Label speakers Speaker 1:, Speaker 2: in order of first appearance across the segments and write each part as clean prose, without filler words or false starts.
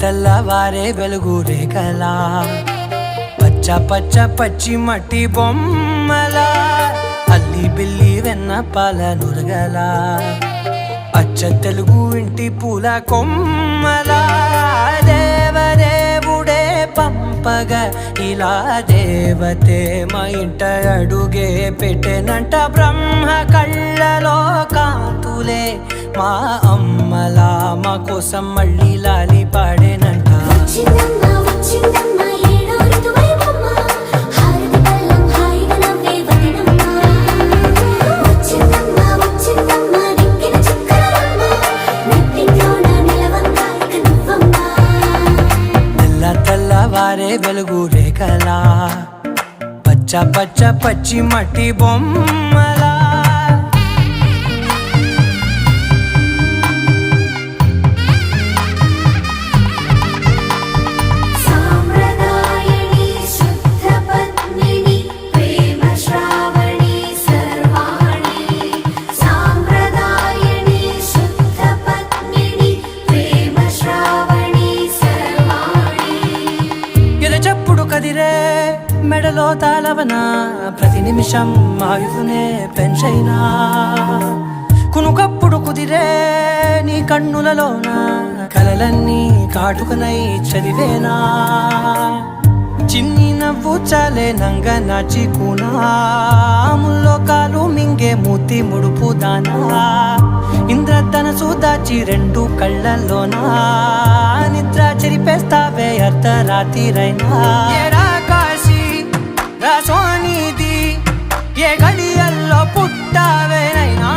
Speaker 1: తెల్లవారే వెలుగు రేఖలా పచ్చ పచ్చ పచ్చి మట్టి బొమ్మలా అల్లి బిల్లి వెన్న పాల నురగలా అచ్చ తెలుగు ఇంటి పూల కొమ్మలా దేవదేవుడే పంపగా ఇలా దేవతే మా ఇంట అడుగే పెట్టెనంట బ్రహ్మ కళ్ళలో కాంతులే మా అమ్మలా మా కోసం మళ్ళీ లాలి పాడేనంట తెల్లవారే వెలుగు రేఖలా పచ్చ పచ్చ పచ్చి మట్టి బొమ్మలా చెప్పుడు కదిరే మెడలో తాళవన ప్రతి నిమిషం ఆయుధునే పెంచైనా కునుకప్పుడు కుదిరే నీ కన్నులలోన కలలన్నీ కాటుకనై చదివేనా చిన్ని నవ్వు చాలే నంగ నాచి కూనాముల్లో కాలు మింగే మూతి ముడుపు దానా ఇంద్రధనసు దాచి రెండు కళ్ళల్లోనా నిద్ర చెరిపేస్తావే అర్ధరాత్రిరైనా కాశీ రాసోనిది ఏ గడియల్లో పుట్టావేనైనా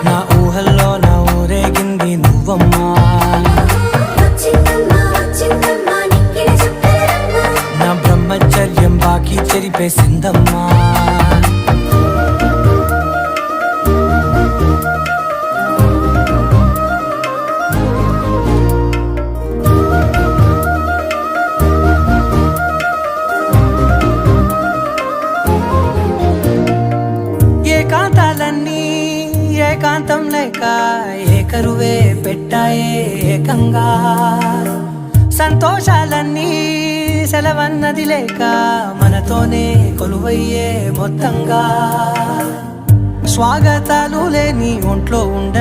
Speaker 1: నా ఊహల్లో నా ఊరేగింది నువ్వమ్మా నా బ్రహ్మచర్యం బాకీ చెరిపేసిందమ్మా ఏకాంతాలన్నీ ఏకాంతం లేక ఏకరువే పెట్టాయే ఏకంగా సంతోషాలన్నీ సెలవన్నది లేక మనతోనే కొలువయ్యే మొత్తంగా స్వాగతాలు లేని ఒంట్లో ఉండ